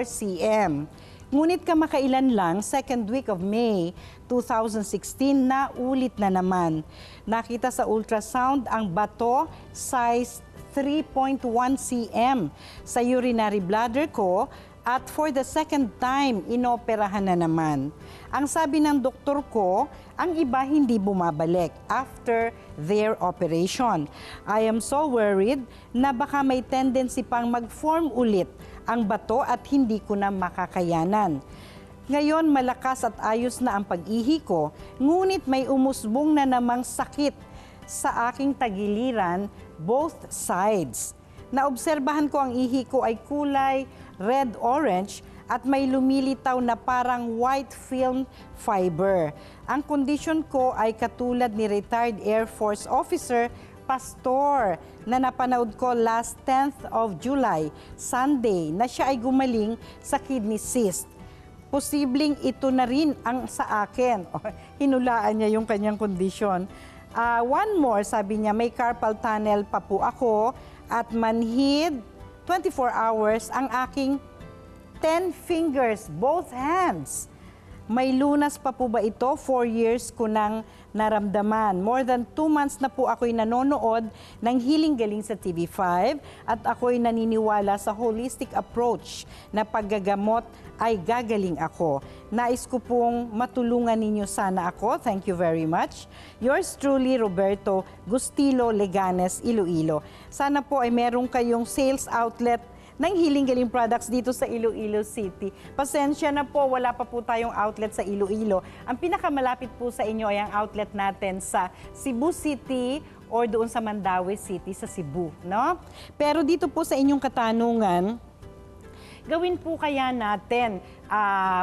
cm. Ngunit kamakailan lang, second week of May 2016, na ulit na naman. Nakita sa ultrasound ang bato size 3.1 cm sa urinary bladder ko at for the second time, inoperahan na naman. Ang sabi ng doktor ko, ang iba hindi bumabalik after their operation. I am so worried na baka may tendency pang mag-form ulit ang bato at hindi ko na makakayanan. Ngayon, malakas at ayos na ang pag-ihi ko, ngunit may umusbong na namang sakit sa aking tagiliran, both sides. Naobserbahan ko ang ihi ko ay kulay red-orange at may lumilitaw na parang white film fiber. Ang kondisyon ko ay katulad ni retired Air Force officer Pastor na napanood ko last 10th of July, Sunday, na siya ay gumaling sa kidney cyst. Posibleng ito na rin ang sa akin. Hinulaan niya yung kanyang kondisyon. One more, sabi niya, may carpal tunnel pa po ako at manhid 24 hours ang aking 10 fingers, both hands. May lunas pa po ba ito? 4 years ko nang naramdaman. More than 2 months na po ako'y nanonood ng Healing Galing sa TV5 at ako'y naniniwala sa holistic approach na paggagamot ay gagaling ako. Nais ko pong matulungan ninyo sana ako. Thank you very much. Yours truly, Roberto Gustilo Leganes, Iloilo. Sana po ay meron kayong sales outlet ng Healing Galing products dito sa Iloilo City. Pasensya na po, wala pa po tayong outlet sa Iloilo. Ang pinakamalapit po sa inyo ay ang outlet natin sa Cebu City or doon sa Mandaue City sa Cebu, no? Pero dito po sa inyong katanungan, gawin po kaya natin,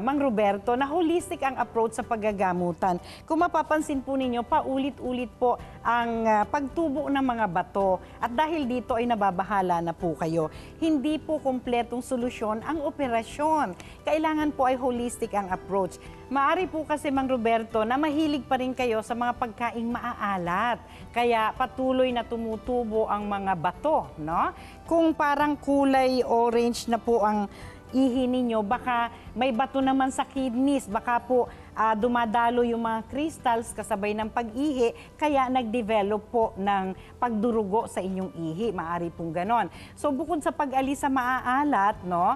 Mang Roberto, na holistic ang approach sa paggagamutan. Kung mapapansin po ninyo, paulit-ulit po ang pagtubo ng mga bato. At dahil dito ay nababahala na po kayo. Hindi po kumpletong solusyon ang operasyon. Kailangan po ay holistic ang approach. Maari po kasi, Mang Roberto, na mahilig pa rin kayo sa mga pagkaing maaalat. Kaya patuloy na tumutubo ang mga bato, no? Kung parang kulay orange na po ang ihi ninyo, baka may bato naman sa kidneys, baka po dumadalo yung mga crystals kasabay ng pag-ihi, kaya nag-develop po ng pagdurugo sa inyong ihi. Maari pong ganon. So bukod sa pag-alis sa maaalat, no,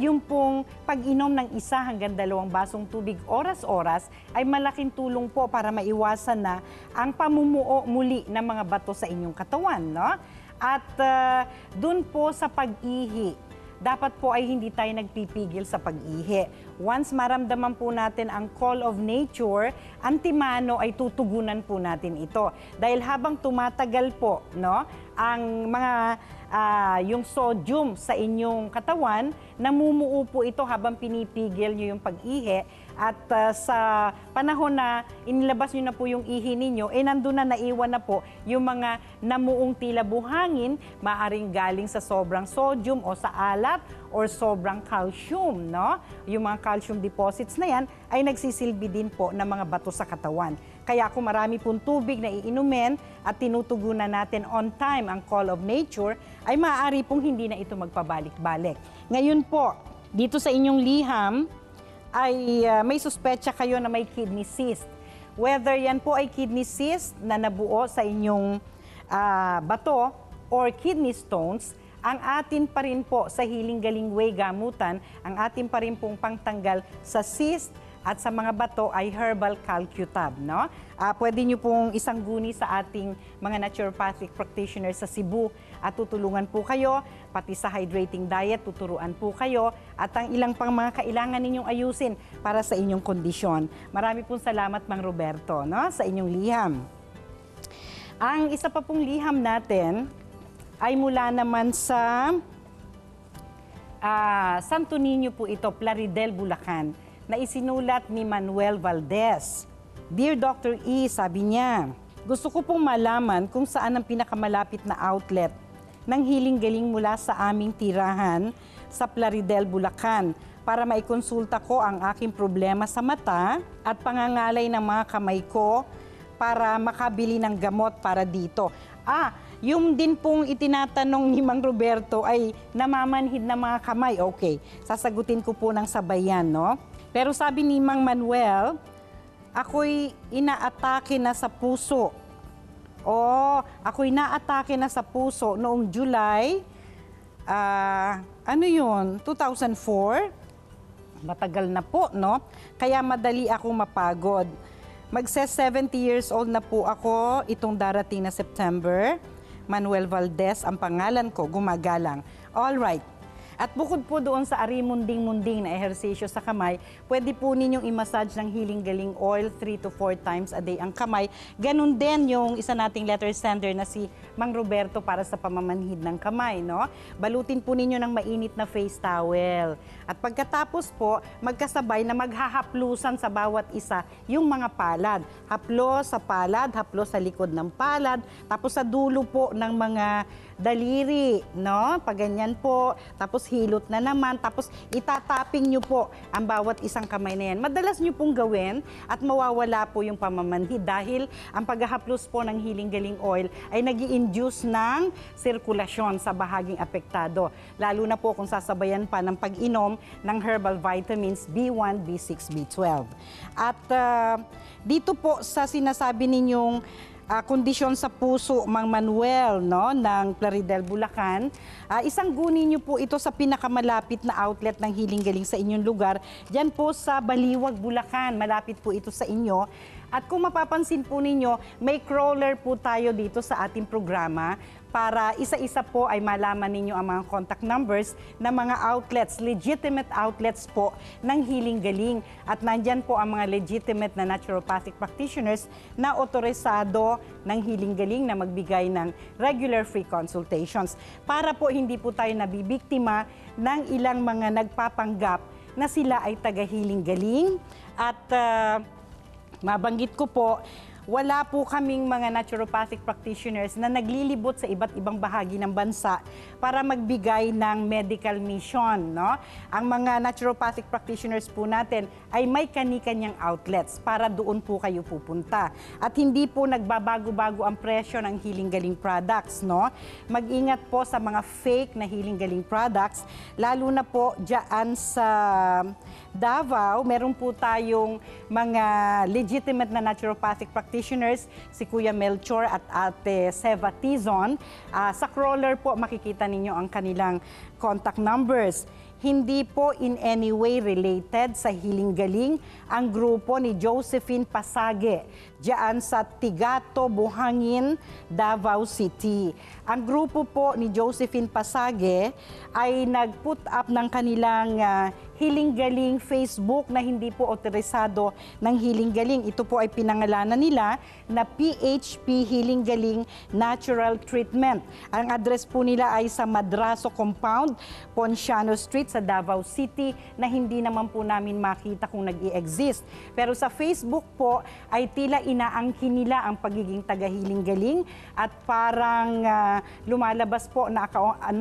yung pong pag-inom ng 1 hanggang 2 basong tubig oras-oras ay malaking tulong po para maiwasan na ang pamumuo muli ng mga bato sa inyong katawan, no? At dun po sa pag-ihi, dapat po ay hindi tayo nagpipigil sa pag-ihi. Once maramdaman po natin ang call of nature, antimano ay tutugunan po natin ito. Dahil habang tumatagal po, no, ang mga yung sodium sa inyong katawan, namumuo po ito habang pinipigil nyo yung pag-ihi. At sa panahon na inilabas nyo na po yung ihi ninyo, nandun na naiwan na po yung mga namuong tila buhangin, maaring galing sa sobrang sodium o sa alat or sobrang calcium, no? Yung mga calcium deposits na yan ay nagsisilbi din po ng mga bato sa katawan. Kaya kung marami pong tubig na iinumin at tinutugunan natin on time ang call of nature, ay maaari pong hindi na ito magpabalik-balik. Ngayon po, dito sa inyong liham, ay may suspetsa kayo na may kidney cyst. Whether yan po ay kidney cyst na nabuo sa inyong bato or kidney stones, ang atin pa rin po sa Healing Galing Way gamutan, ang atin pa rin pong pangtanggal sa cyst at sa mga bato ay herbal calcutab, no? Pwede nyo pong isangguni sa ating mga naturopathic practitioners sa Cebu at tutulungan po kayo, pati sa hydrating diet, tuturuan po kayo at ang ilang pang mga kailangan ninyong ayusin para sa inyong kondisyon. Marami pong salamat, Mang Roberto, no? Sa inyong liham. Ang isa pa pong liham natin ay mula naman sa Santo Niño po ito, Plaridel, Bulacan, na isinulat ni Manuel Valdez. Dear Dr. E, sabi niya, gusto ko pong malaman kung saan ang pinakamalapit na outlet ng Healing Galing mula sa aming tirahan sa Plaridel, Bulacan para maikonsulta ko ang aking problema sa mata at pangangalay ng mga kamay ko para makabili ng gamot para dito. Yung din pong itinatanong ni Mang Roberto ay namamanhid na mga kamay. Okay, sasagutin ko po ng sabay yan, no? Pero sabi ni Mang Manuel, ako'y inaatake na sa puso. Ako'y naatake na sa puso noong July, 2004? Matagal na po, no? Kaya madali ako mapagod. Magse-70 years old na po ako itong darating na September. Manuel Valdez ang pangalan ko, gumagalang. All right. At bukod po doon sa arimunding-munding na ehersisyo sa kamay, pwede po ninyong i-massage ng Healing Galing Oil 3 to 4 times a day ang kamay. Ganun din yung isa nating letter sender na si Mang Roberto para sa pamamanhid ng kamay, no? Balutin po ninyo ng mainit na face towel. At pagkatapos po, magkasabay na maghahaplusan sa bawat isa yung mga palad. Haplo sa palad, haplo sa likod ng palad, tapos sa dulo po ng mga daliri, no? Paganyan po, tapos hilot na naman, tapos itataping nyo po ang bawat isang kamay na yan. Madalas nyo pong gawin at mawawala po yung pamamanhid dahil ang paghahaplos po ng Healing Galing Oil ay nag-i-induce ng sirkulasyon sa bahaging apektado. Lalo na po kung sasabayan pa ng pag-inom ng herbal vitamins B1, B6, B12. At dito po sa sinasabi ninyong kondisyon sa puso, Mang Manuel, no, ng Plaridel, Bulacan. Isang gunin niyo po ito sa pinakamalapit na outlet ng Healing Galing sa inyong lugar. Diyan po sa Baliwag, Bulacan. Malapit po ito sa inyo. At kung mapapansin po ninyo, may crawler po tayo dito sa ating programa para isa-isa po ay malaman ninyo ang mga contact numbers ng mga outlets, legitimate outlets po ng Healing Galing. At nandyan po ang mga legitimate na naturopathic practitioners na otorisado ng Healing Galing na magbigay ng regular free consultations. Para po hindi po tayo nabibiktima ng ilang mga nagpapanggap na sila ay taga-Healing Galing. At mabanggit ko po, wala po kaming mga naturopathic practitioners na naglilibot sa iba't ibang bahagi ng bansa para magbigay ng medical mission, no? Ang mga naturopathic practitioners po natin ay may kani-kanyang outlets para doon po kayo pupunta. At hindi po nagbabago-bago ang presyo ng Healing Galing products, no? Mag-ingat po sa mga fake na Healing Galing products, lalo na po diyan sa Davao, meron po tayong mga legitimate na naturopathic practitioners, si Kuya Melchor at Ate Seva Tizon. Sa crawler po makikita ninyo ang kanilang contact numbers. Hindi po in any way related sa Healing Galing ang grupo ni Josephine Pasage diyan sa Tigato, Buhangin, Davao City. Ang grupo po ni Josephine Pasage ay nag-put up ng kanilang Healing Galing Facebook na hindi po otorisado ng Healing Galing. Ito po ay pinangalanan nila na PHP Healing Galing Natural Treatment. Ang address po nila ay sa Madraso Compound, Ponciano Street sa Davao City na hindi naman po namin makita kung nag-i-exist. Pero sa Facebook po ay tila inaangkin nila ang pagiging taga-Healing Galing at parang lumalabas po na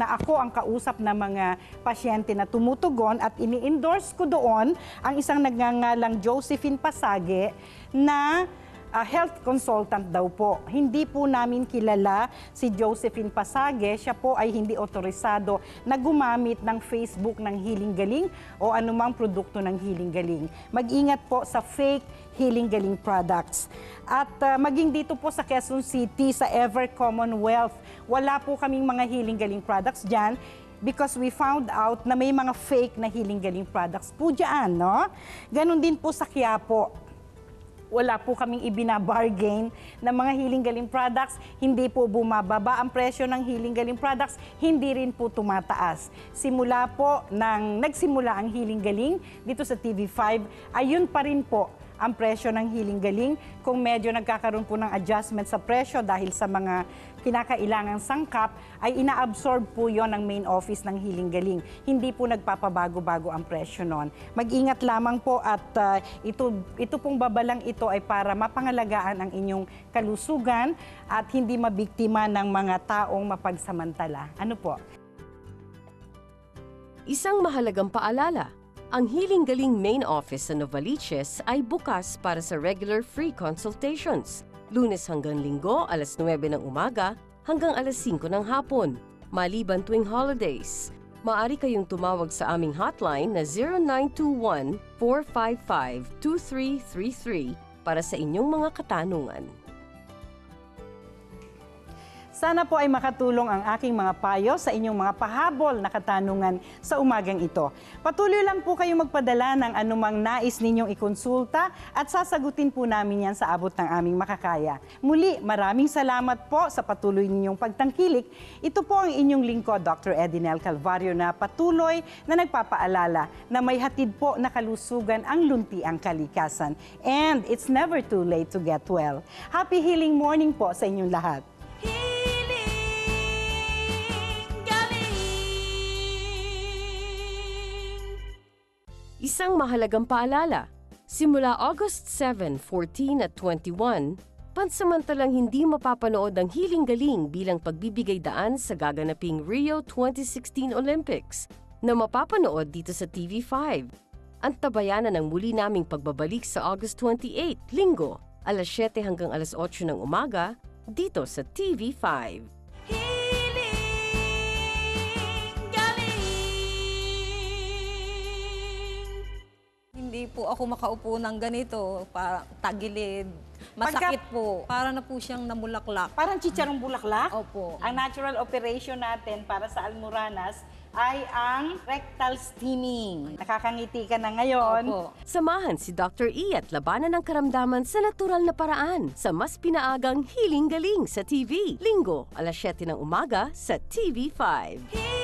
ako ang kausap ng mga pasyente na tumutugon at ini-endorse ko doon ang isang nagngangalang Josephine Pasage na health consultant daw po. Hindi po namin kilala si Josephine Pasage. Siya po ay hindi otorisado na gumamit ng Facebook ng Healing Galing o anumang produkto ng Healing Galing. Mag-ingat po sa fake Healing Galing products. At maging dito po sa Quezon City, sa Ever Commonwealth, wala po kaming mga Healing Galing products dyan because we found out na may mga fake na Healing Galing products po dyan, no? Ganon din po sa Quiapo. Wala po kaming ibinabargain ng mga Healing Galing products. Hindi po bumababa ang presyo ng Healing Galing products. Hindi rin po tumataas. Simula po nang nagsimula ang Healing Galing dito sa TV5, ayun pa rin po ang presyo ng Healing Galing. Kung medyo nagkakaroon po ng adjustment sa presyo dahil sa mga kinakailangang sangkap, ay inaabsorb po yon ng main office ng Healing Galing. Hindi po nagpapabago-bago ang presyo nun. Mag-ingat lamang po at ito pong babalang ito ay para mapangalagaan ang inyong kalusugan at hindi mabiktima ng mga taong mapagsamantala. Ano po? Isang mahalagang paalala. Ang Healing Galing main office sa Novaliches ay bukas para sa regular free consultations. Lunes hanggang Linggo, alas 9 ng umaga hanggang alas 5 ng hapon, maliban tuwing holidays. Maaari kayong tumawag sa aming hotline na 0921-455-2333 para sa inyong mga katanungan. Sana po ay makatulong ang aking mga payo sa inyong mga pahabol na katanungan sa umagang ito. Patuloy lang po kayong magpadala ng anumang nais ninyong ikonsulta at sasagutin po namin yan sa abot ng aming makakaya. Muli, maraming salamat po sa patuloy ninyong pagtangkilik. Ito po ang inyong lingkod, Dr. Edinel Calvario, na patuloy na nagpapaalala na may hatid po na kalusugan ang luntiang kalikasan. And it's never too late to get well. Happy healing morning po sa inyong lahat. Isang mahalagang paalala, simula August 7, 14 at 21, pansamantalang hindi mapapanood ang Hiling Galing bilang pagbibigay daan sa gaganaping Rio 2016 Olympics na mapapanood dito sa TV5. Antabayanan ang muli naming pagbabalik sa August 28, Linggo, alas 7 hanggang alas 8 ng umaga, dito sa TV5. Hindi po ako makaupo ng ganito, tagilid. Masakit po. Para na po siyang namulaklak. Parang chicharong bulaklak? Opo. Ang natural operation natin para sa almoranas ay ang rectal steaming. Nakakangiti ka na ngayon. Opo. Samahan si Dr. E at labanan ng karamdaman sa natural na paraan sa mas pinaagang Hiling Galing sa TV. Linggo, alas 7 ng umaga sa TV5.